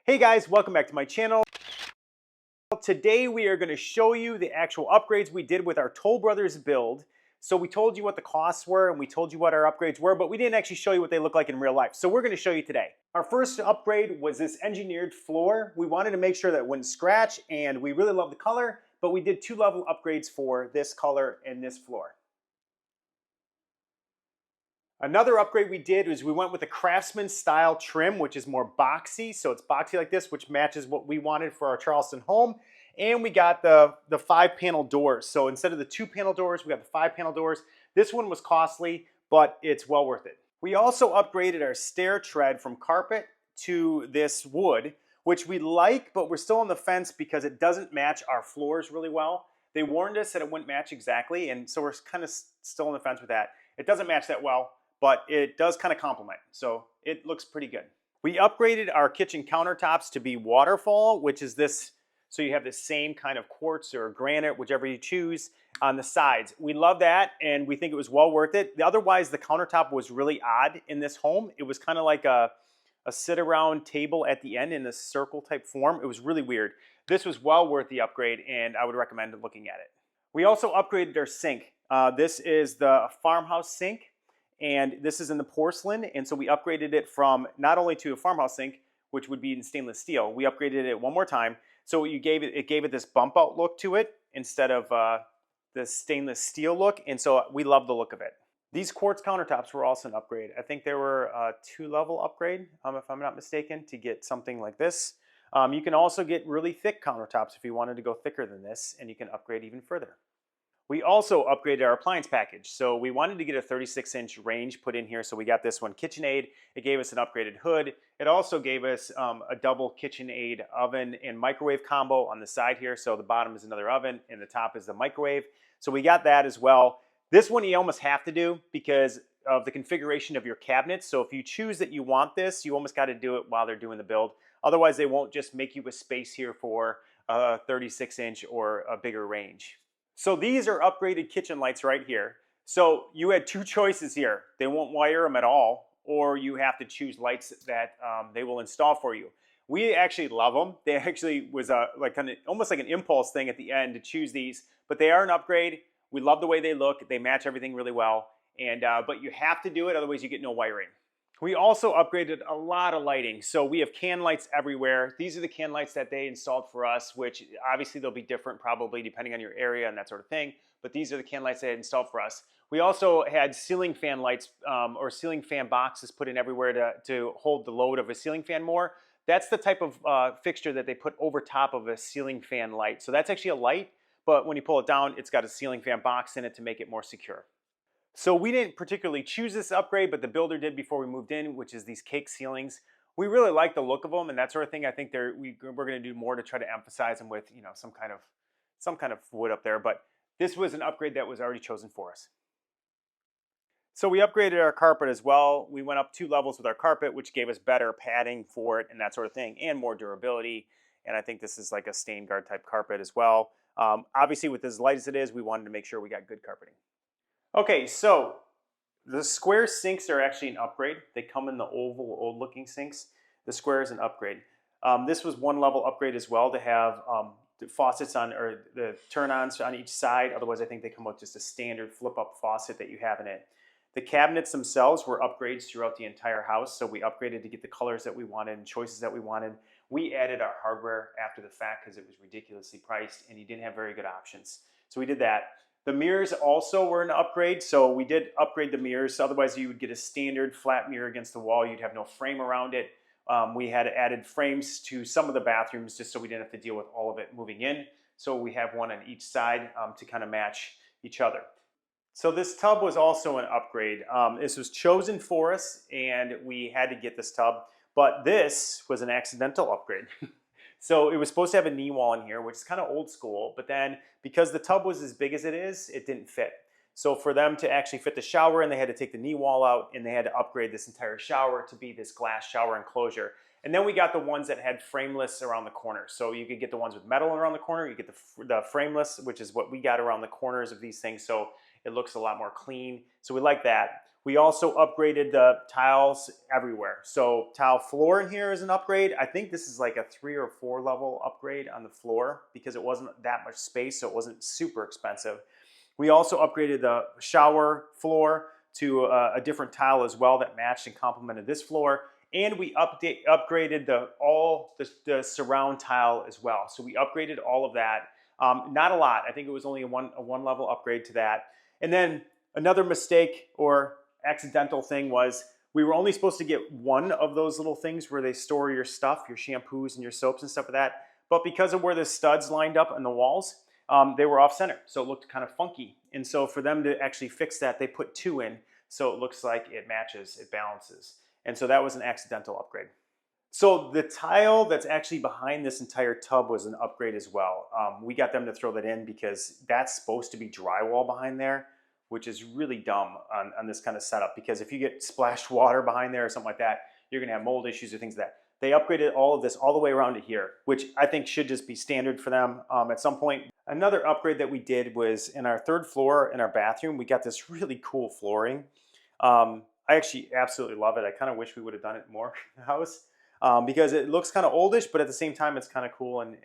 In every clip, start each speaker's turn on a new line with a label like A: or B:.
A: Hey guys, welcome back to my channel. Today we are going to show you the actual upgrades we did with our Toll Brothers build. So we told you what the costs were and we told you what our upgrades were, but we didn't actually show you what they look like in real life. So we're going to show you today. Our first upgrade was this engineered floor. We wanted to make sure that it wouldn't scratch, and we really love the color, but we did 2 level upgrades for this color and this floor. Another upgrade we did was we went with a Craftsman style trim, which is more boxy. So it's boxy like this, which matches what we wanted for our Charleston home. And we got the 5-panel doors. So instead of the 2-panel doors, we got the 5-panel doors. This one was costly, but it's well worth it. We also upgraded our stair tread from carpet to this wood, which we like, but we're still on the fence because it doesn't match our floors really well. They warned us that it wouldn't match exactly, and so we're kind of still on the fence with that. It doesn't match that well, but it does kind of complement, so it looks pretty good. We upgraded our kitchen countertops to be waterfall, which is this, so you have the same kind of quartz or granite, whichever you choose, on the sides. We love that, and we think it was well worth it. Otherwise, the countertop was really odd in this home. It was kind of like a sit-around table at the end in a circle type form. It was really weird. This was well worth the upgrade, and I would recommend looking at it. We also upgraded our sink. This is the farmhouse sink, and this is in the porcelain, and so we upgraded it from not only to a farmhouse sink, which would be in stainless steel. We upgraded it one more time, so it gave it this bump out look to it instead of the stainless steel look, and so we love the look of it. These quartz countertops were also an upgrade. I think they were a 2-level upgrade, if I'm not mistaken, to get something like this. You can also get really thick countertops if you wanted to go thicker than this, and you can upgrade even further. We also upgraded our appliance package. So we wanted to get a 36-inch range put in here, so we got this one KitchenAid. It gave us an upgraded hood. It also gave us a double KitchenAid oven and microwave combo on the side here. So the bottom is another oven and the top is the microwave. So we got that as well. This one you almost have to do because of the configuration of your cabinets. So if you choose that you want this, you almost got to do it while they're doing the build. Otherwise, they won't just make you a space here for a 36-inch or a bigger range. So these are upgraded kitchen lights right here. So you had 2 choices here. They won't wire them at all, or you have to choose lights that they will install for you. We actually love them. They actually was almost like an impulse thing at the end to choose these, but they are an upgrade. We love the way they look. They match everything really well, and but you have to do it, otherwise you get no wiring. We also upgraded a lot of lighting. So we have can lights everywhere. These are the can lights that they installed for us, which obviously they'll be different probably depending on your area and that sort of thing. But these are the can lights they had installed for us. We also had ceiling fan lights or ceiling fan boxes put in everywhere to hold the load of a ceiling fan more. That's the type of fixture that they put over top of a ceiling fan light. So that's actually a light, but when you pull it down, it's got a ceiling fan box in it to make it more secure. So we didn't particularly choose this upgrade, but the builder did before we moved in, which is these cake ceilings. We really like the look of them and that sort of thing. I think we're going to do more to try to emphasize them with, you know, some kind of wood up there. But this was an upgrade that was already chosen for us. So we upgraded our carpet as well. We went up 2 levels with our carpet, which gave us better padding for it and that sort of thing, and more durability. And I think this is like a stain guard type carpet as well. Obviously, with as light as it is, we wanted to make sure we got good carpeting. Okay, so the square sinks are actually an upgrade. They come in the oval, old-looking sinks. The square is an upgrade. This was 1-level upgrade as well to have the faucets on, or the turn-ons on each side. Otherwise, I think they come with just a standard flip-up faucet that you have in it. The cabinets themselves were upgrades throughout the entire house, so we upgraded to get the colors that we wanted and choices that we wanted. We added our hardware after the fact because it was ridiculously priced and you didn't have very good options. So we did that. The mirrors also were an upgrade, so we did upgrade the mirrors. Otherwise, you would get a standard flat mirror against the wall. You'd have no frame around it. We had added frames to some of the bathrooms just so we didn't have to deal with all of it moving in. So we have one on each side to kind of match each other. So this tub was also an upgrade. This was chosen for us, and we had to get this tub, but this was an accidental upgrade. So it was supposed to have a knee wall in here, which is kind of old school, but then because the tub was as big as it is, it didn't fit. So for them to actually fit the shower in, they had to take the knee wall out and they had to upgrade this entire shower to be this glass shower enclosure. And then we got the ones that had frameless around the corners. So you could get the ones with metal around the corner, you get the frameless, which is what we got around the corners of these things. So it looks a lot more clean. So we like that. We also upgraded the tiles everywhere. So tile floor in here is an upgrade. I think this is like a 3 or 4 level upgrade on the floor because it wasn't that much space, so it wasn't super expensive. We also upgraded the shower floor to a different tile as well that matched and complemented this floor. And we upgraded the surround tile as well. So we upgraded all of that. Not a lot. I think it was only a one level upgrade to that. And then another mistake or accidental thing was we were only supposed to get one of those little things where they store your stuff, your shampoos and your soaps and stuff like that. But because of where the studs lined up on the walls, they were off center. So it looked kind of funky. And so for them to actually fix that, they put 2 in. So it looks like it matches, it balances. And so that was an accidental upgrade. So the tile that's actually behind this entire tub was an upgrade as well. We got them to throw that in because that's supposed to be drywall behind there, which is really dumb on this kind of setup, because if you get splashed water behind there or something like that, you're gonna have mold issues or things like that. They upgraded all of this all the way around to here, which I think should just be standard for them at some point. Another upgrade that we did was in our 3rd floor in our bathroom, we got this really cool flooring. I actually absolutely love it. I kind of wish we would have done it more in the house because it looks kind of oldish, but at the same time, it's kind of cool and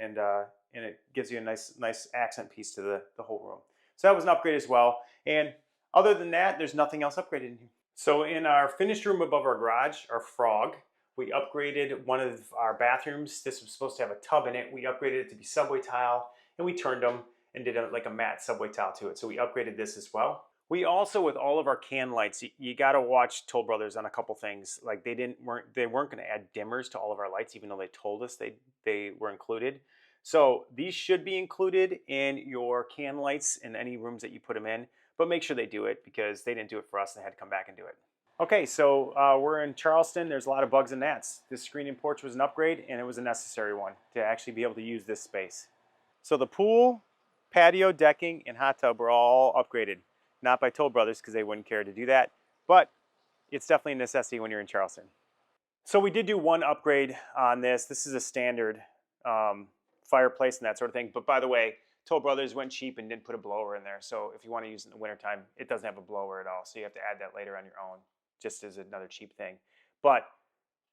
A: it gives you a nice accent piece to the whole room. So that was an upgrade as well. And other than that, there's nothing else upgraded in here. So in our finished room above our garage, our frog, we upgraded one of our bathrooms. This was supposed to have a tub in it. We upgraded it to be subway tile, and we turned them and did like a matte subway tile to it. So we upgraded this as well. We also, with all of our can lights, you got to watch Toll Brothers on a couple things. Like they weren't going to add dimmers to all of our lights, even though they told us they were included. So these should be included in your can lights in any rooms that you put them in, but make sure they do it because they didn't do it for us and they had to come back and do it. Okay, so we're in Charleston. There's a lot of bugs and gnats. This screening porch was an upgrade, and it was a necessary one to actually be able to use this space. So the pool, patio, decking, and hot tub were all upgraded. Not by Toll Brothers because they wouldn't care to do that, but it's definitely a necessity when you're in Charleston. So we did do one upgrade on this. This is a standard fireplace and that sort of thing. But by the way, Toll Brothers went cheap and didn't put a blower in there. So if you want to use it in the wintertime, it doesn't have a blower at all. So you have to add that later on your own, just as another cheap thing. But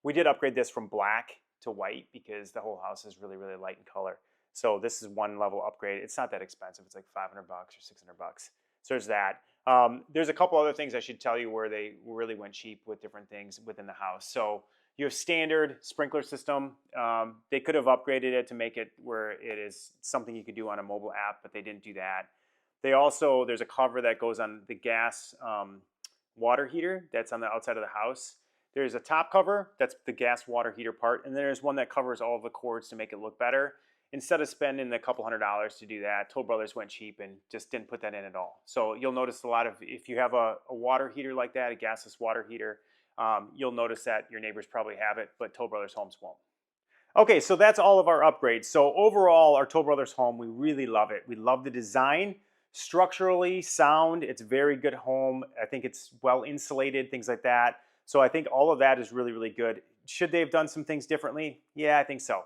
A: we did upgrade this from black to white because the whole house is really, really light in color. So this is one level upgrade. It's not that expensive. It's like $500 or $600. So there's that. There's a couple other things I should tell you where they really went cheap with different things within the house. So you have standard sprinkler system. They could have upgraded it to make it where it is something you could do on a mobile app, but they didn't do that. There's a cover that goes on the gas water heater that's on the outside of the house. There's a top cover, that's the gas water heater part, and then there's one that covers all of the cords to make it look better. Instead of spending a couple $100s to do that, Toll Brothers went cheap and just didn't put that in at all. So you'll notice a lot of, if you have a water heater like that, a gasless water heater, you'll notice that your neighbors probably have it, but Toll Brothers homes won't. Okay, so that's all of our upgrades. So overall, our Toll Brothers home, we really love it. We love the design, structurally sound. It's a very good home. I think it's well insulated, things like that. So I think all of that is really, really good. Should they have done some things differently? Yeah, I think so.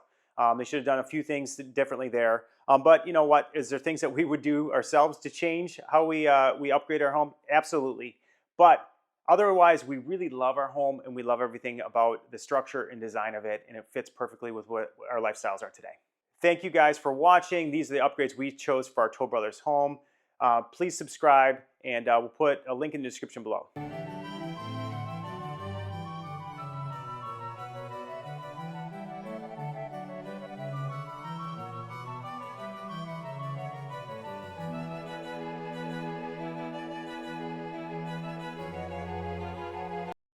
A: They should have done a few things differently there. But you know what? Is there things that we would do ourselves to change how we upgrade our home? Absolutely. But otherwise, we really love our home and we love everything about the structure and design of it, and it fits perfectly with what our lifestyles are today. Thank you guys for watching. These are the upgrades we chose for our Toll Brothers home. Please subscribe, and we'll put a link in the description below.